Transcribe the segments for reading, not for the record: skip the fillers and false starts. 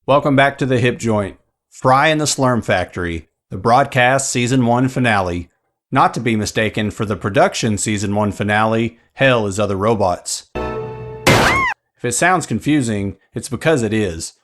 Welcome back to the Hip Joint, Fry and the Slurm Factory, the broadcast Season 1 finale, not to be mistaken for the production Season 1 finale, Hell is Other Robots. If it sounds confusing, it's because it is.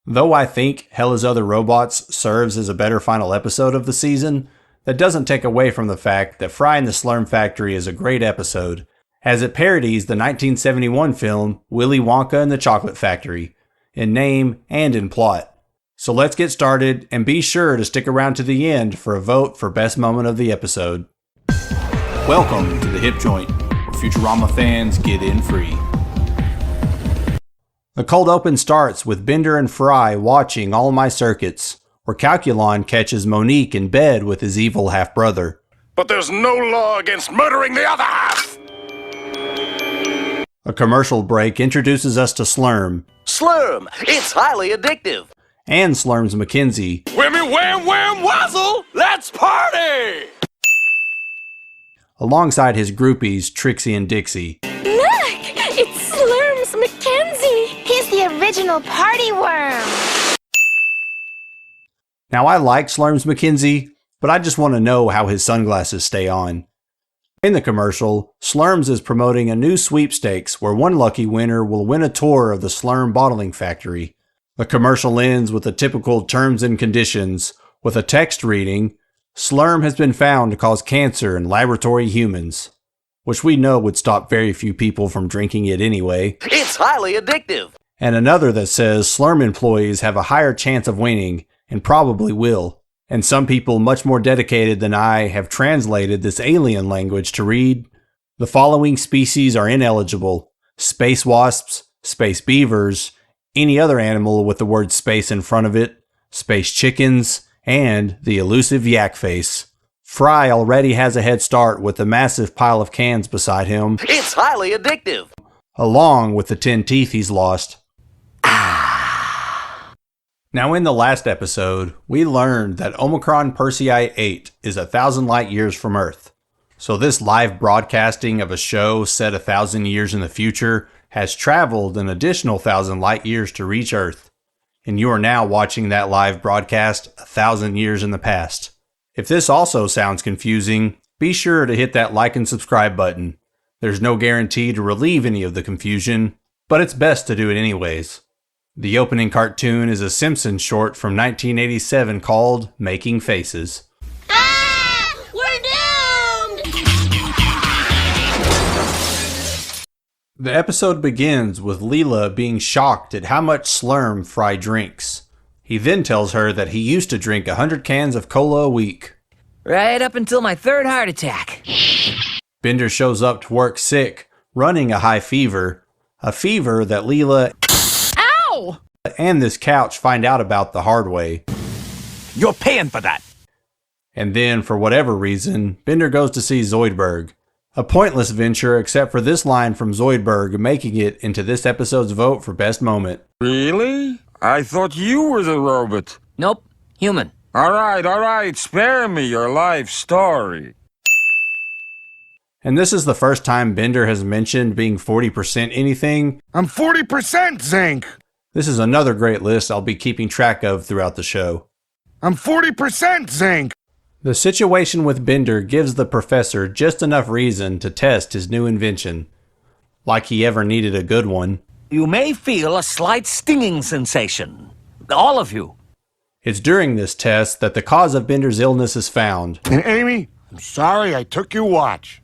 Though I think Hell is Other Robots serves as a better final episode of the season, that doesn't take away from the fact that Fry and the Slurm Factory is a great episode, as it parodies the 1971 film Willy Wonka and the Chocolate Factory, in name and in plot. So let's get started, and be sure to stick around to the end for a vote for best moment of the episode. Welcome to the Hip Joint, where Futurama fans get in free. The cold open starts with Bender and Fry watching All My Circuits, where Calculon catches Monique in bed with his evil half-brother. But there's no law against murdering the other half! A commercial break introduces us to Slurm. Slurm, it's highly addictive. And Slurm's Mackenzie. Whammy wham wham wazzle! Let's party! Alongside his groupies, Trixie and Dixie. Look! It's Slurm's Mackenzie! He's the original party worm! Now I like Slurm's Mackenzie, but I just want to know how his sunglasses stay on. In the commercial, Slurm's is promoting a new sweepstakes where one lucky winner will win a tour of the Slurm bottling factory. The commercial ends with the typical terms and conditions, with a text reading, Slurm has been found to cause cancer in laboratory humans, which we know would stop very few people from drinking it anyway. It's highly addictive. And another that says Slurm employees have a higher chance of winning, and probably will. And some people much more dedicated than I have translated this alien language to read, the following species are ineligible: space wasps, space beavers, any other animal with the word space in front of it, space chickens, and the elusive yak face. Fry already has a head start with a massive pile of cans beside him. It's highly addictive. Along with the 10 teeth he's lost. Now in the last episode, we learned that Omicron Persei 8 is 1,000 light years from Earth. So this live broadcasting of a show set 1,000 years in the future has traveled an additional 1,000 light years to reach Earth. And you are now watching that live broadcast 1,000 years in the past. If this also sounds confusing, be sure to hit that like and subscribe button. There's no guarantee to relieve any of the confusion, but it's best to do it anyways. The opening cartoon is a Simpsons short from 1987 called Making Faces. Ah! We're doomed! The episode begins with Leela being shocked at how much Slurm Fry drinks. He then tells her that he used to drink 100 cans of cola a week. Right up until my third heart attack. Bender shows up to work sick, running a high fever. A fever that Leela and this couch find out about the hard way. You're paying for that! And then, for whatever reason, Bender goes to see Zoidberg. A pointless venture except for this line from Zoidberg making it into this episode's vote for best moment. Really? I thought you were the robot. Nope, human. All right, spare me your life story. And this is the first time Bender has mentioned being 40% anything. I'm 40% zinc! This is another great list I'll be keeping track of throughout the show. I'm 40% zinc! The situation with Bender gives the professor just enough reason to test his new invention. Like he ever needed a good one. You may feel a slight stinging sensation. All of you. It's during this test that the cause of Bender's illness is found. And Amy, I'm sorry I took your watch.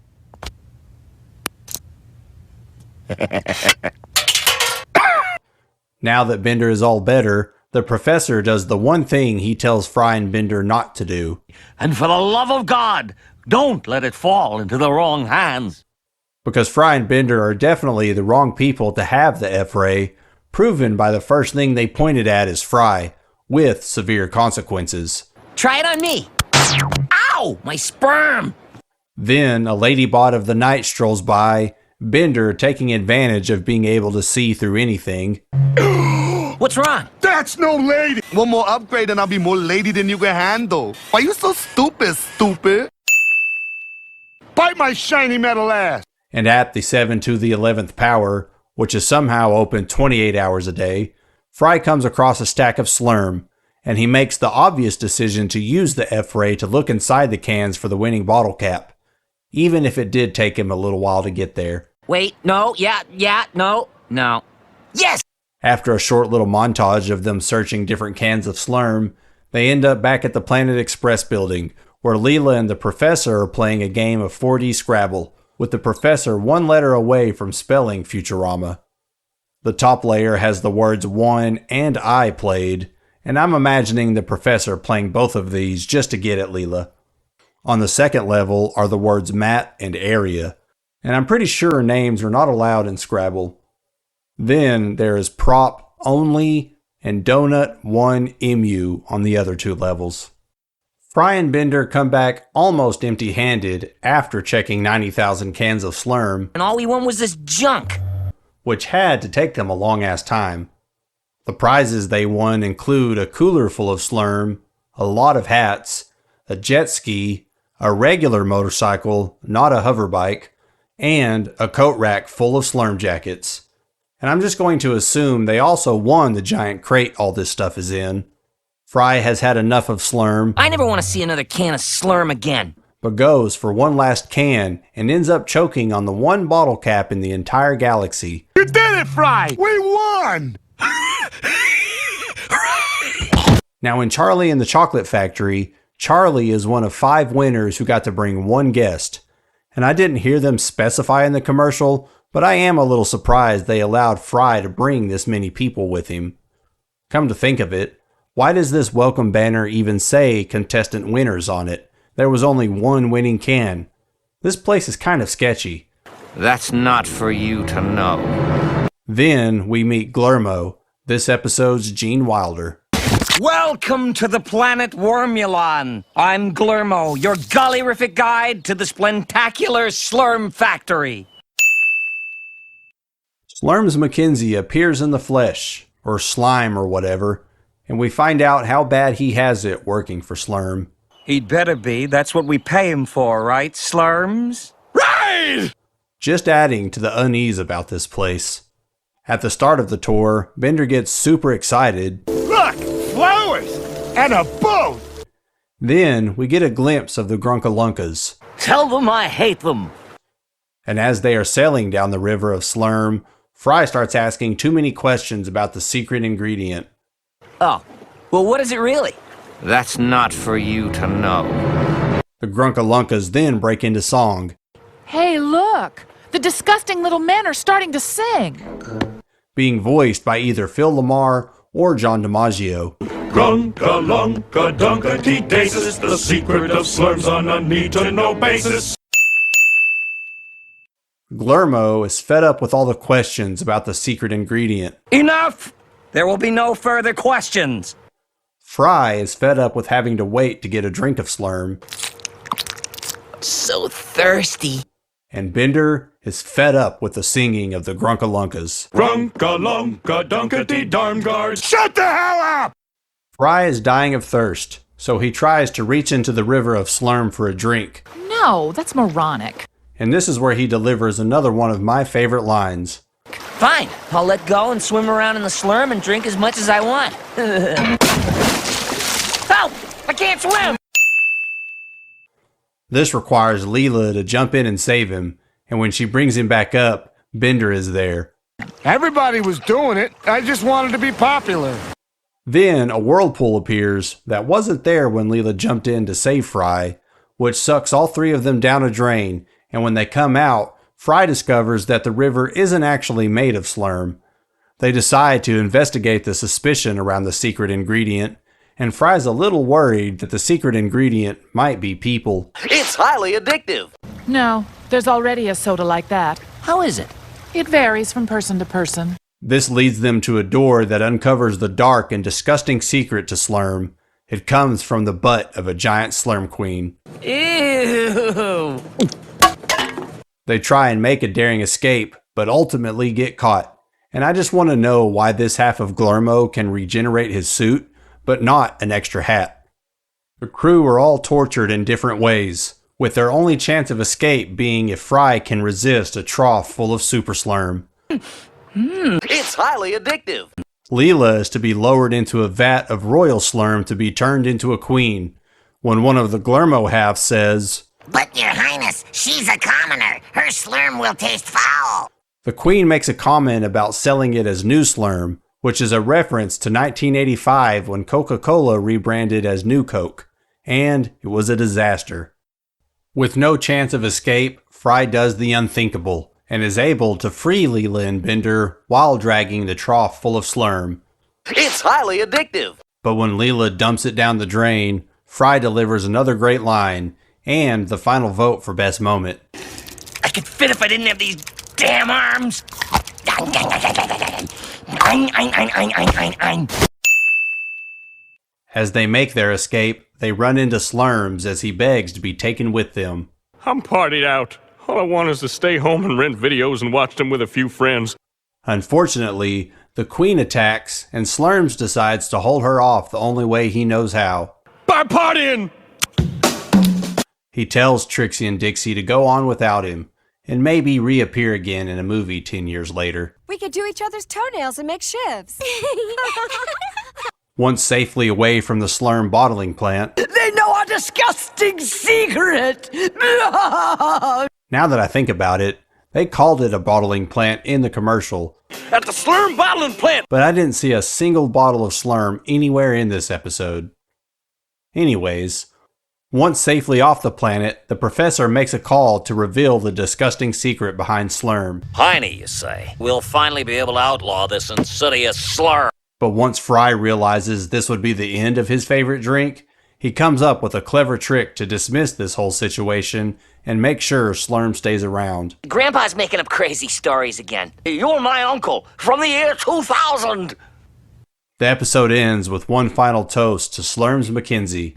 Now that Bender is all better, the professor does the one thing he tells Fry and Bender not to do. And for the love of God, don't let it fall into the wrong hands. Because Fry and Bender are definitely the wrong people to have the F-ray, proven by the first thing they pointed at is Fry, with severe consequences. Try it on me. Ow! My sperm! Then a ladybot of the night strolls by, Bender taking advantage of being able to see through anything. What's wrong? That's no lady! One more upgrade and I'll be more lady than you can handle. Why you so stupid? Bite my shiny metal ass! And at the 7 to the 11th power, which is somehow open 28 hours a day, Fry comes across a stack of Slurm, and he makes the obvious decision to use the F-ray to look inside the cans for the winning bottle cap, even if it did take him a little while to get there. Wait, no, no. Yes! After a short little montage of them searching different cans of Slurm, they end up back at the Planet Express building, where Leela and the professor are playing a game of 4D Scrabble, with the professor one letter away from spelling Futurama. The top layer has the words 1 and I played, and I'm imagining the professor playing both of these just to get at Leela. On the second level are the words Matt and Area, and I'm pretty sure names are not allowed in Scrabble. Then there is Prop Only and Donut 1 Emu on the other two levels. Fry and Bender come back almost empty-handed after checking 90,000 cans of Slurm, And all we won was this junk. which had to take them a long-ass time. The prizes they won include a cooler full of Slurm, a lot of hats, a jet ski, a regular motorcycle, not a hover bike, and a coat rack full of Slurm jackets. And I'm just going to assume they also won the giant crate all this stuff is in. Fry has had enough of Slurm, I never want to see another can of Slurm again. but goes for one last can and ends up choking on the one bottle cap in the entire galaxy. You did it, Fry! We won! Now in Charlie and the Chocolate Factory, Charlie is one of 5 winners who got to bring one guest. And I didn't hear them specify in the commercial, but I am a little surprised they allowed Fry to bring this many people with him. Come to think of it, why does this welcome banner even say contestant winners on it? There was only one winning can. This place is kind of sketchy. That's not for you to know. Then we meet Glurmo, this episode's Gene Wilder. Welcome to the planet Wormulon. I'm Glurmo, your gollyrific guide to the splentacular Slurm Factory. Slurm's Mackenzie appears in the flesh, or slime or whatever, and we find out how bad he has it working for Slurm. He'd better be. That's what we pay him for, right, Slurms? Right! Just adding to the unease about this place. At the start of the tour, Bender gets super excited. Look! Flowers! And a boat! Then we get a glimpse of the Grunkalunkas. Tell them I hate them. And as they are sailing down the river of Slurm, Fry starts asking too many questions about the secret ingredient. Oh, well, what is it really? That's not for you to know. The Grunkalunkas then break into song, Hey, look! The disgusting little men are starting to sing. being voiced by either Phil Lamar or John DiMaggio. Grunka, lunka, dunka, tea, daces, the secret of Slurm's on a need-to-know basis. Glurmo is fed up with all the questions about the secret ingredient. Enough! There will be no further questions. Fry is fed up with having to wait to get a drink of Slurm. So thirsty. And Bender is fed up with the singing of the Grunkalunkas. Grunka, lunka, dunka, tea, darmgard. Shut the hell up! Fry is dying of thirst, so he tries to reach into the river of Slurm for a drink. No, that's moronic. And this is where he delivers another one of my favorite lines. Fine, I'll let go and swim around in the Slurm and drink as much as I want. Help! I can't swim! This requires Leela to jump in and save him, and when she brings him back up, Bender is there. Everybody was doing it. I just wanted to be popular. Then a whirlpool appears that wasn't there when Leela jumped in to save Fry, which sucks all 3 of them down a drain, and when they come out, Fry discovers that the river isn't actually made of Slurm. They decide to investigate the suspicion around the secret ingredient, and Fry's a little worried that the secret ingredient might be people. It's highly addictive. No, there's already a soda like that. How is it? It varies from person to person. This leads them to a door that uncovers the dark and disgusting secret to Slurm. It comes from the butt of a giant Slurm queen. Ew! They try and make a daring escape, but ultimately get caught. And I just want to know why this half of Glurmo can regenerate his suit, but not an extra hat. The crew are all tortured in different ways, with their only chance of escape being if Fry can resist a trough full of Super Slurm. It's highly addictive. Leela is to be lowered into a vat of royal slurm to be turned into a queen, when one of the Glurmo halves says, "But your highness, she's a commoner. Her slurm will taste foul." The queen makes a comment about selling it as new slurm, which is a reference to 1985 when Coca-Cola rebranded as New Coke, and it was a disaster. With no chance of escape, Fry does the unthinkable, and is able to free Leela and Bender while dragging the trough full of slurm. It's highly addictive. But when Leela dumps it down the drain, Fry delivers another great line, and the final vote for best moment. I could fit if I didn't have these damn arms. As they make their escape, they run into Slurms as he begs to be taken with them. I'm partied out. All I want is to stay home and rent videos and watch them with a few friends. Unfortunately, the queen attacks, and Slurms decides to hold her off the only way he knows how. By partying! He tells Trixie and Dixie to go on without him, and maybe reappear again in a movie 10 years later. We could do each other's toenails and make shivs. Once safely away from the Slurm bottling plant, They know our disgusting secret! now that I think about it, they called it a bottling plant in the commercial, At the Slurm bottling plant. but I didn't see a single bottle of Slurm anywhere in this episode. Anyways, once safely off the planet, the professor makes a call to reveal the disgusting secret behind Slurm. Heine, you say? We'll finally be able to outlaw this insidious slur. But once Fry realizes this would be the end of his favorite drink, he comes up with a clever trick to dismiss this whole situation and make sure Slurm stays around. Grandpa's making up crazy stories again. You're my uncle from the year 2000. The episode ends with one final toast to Slurms Mackenzie.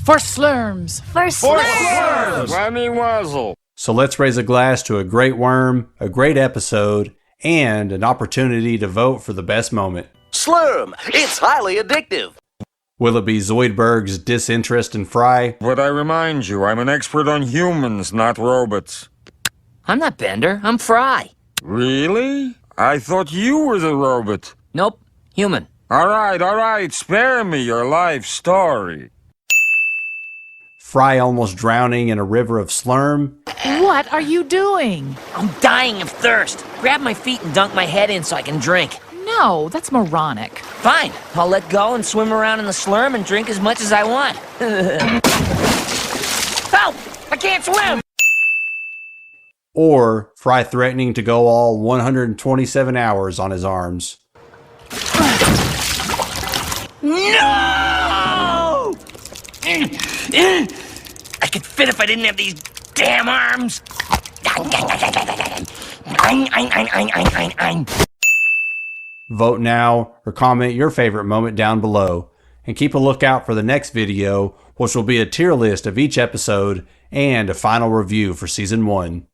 For Slurms. For Slurms! Lenny Wazzle. So let's raise a glass to a great worm, a great episode, and an opportunity to vote for the best moment. Slurm, it's highly addictive. Will it be Zoidberg's disinterest in Fry? But I remind you, I'm an expert on humans, not robots. I'm not Bender, I'm Fry. Really? I thought you were the robot. Nope, human. All right, spare me your life story. Fry almost drowning in a river of Slurm? What are you doing? I'm dying of thirst. Grab my feet and dunk my head in so I can drink. No, that's moronic. Fine, I'll let go and swim around in the slurm and drink as much as I want. Help! I can't swim! Or Fry threatening to go all 127 hours on his arms. No! I could fit if I didn't have these damn arms. Vote now or comment your favorite moment down below, and keep a lookout for the next video, which will be a tier list of each episode and a final review for Season 1.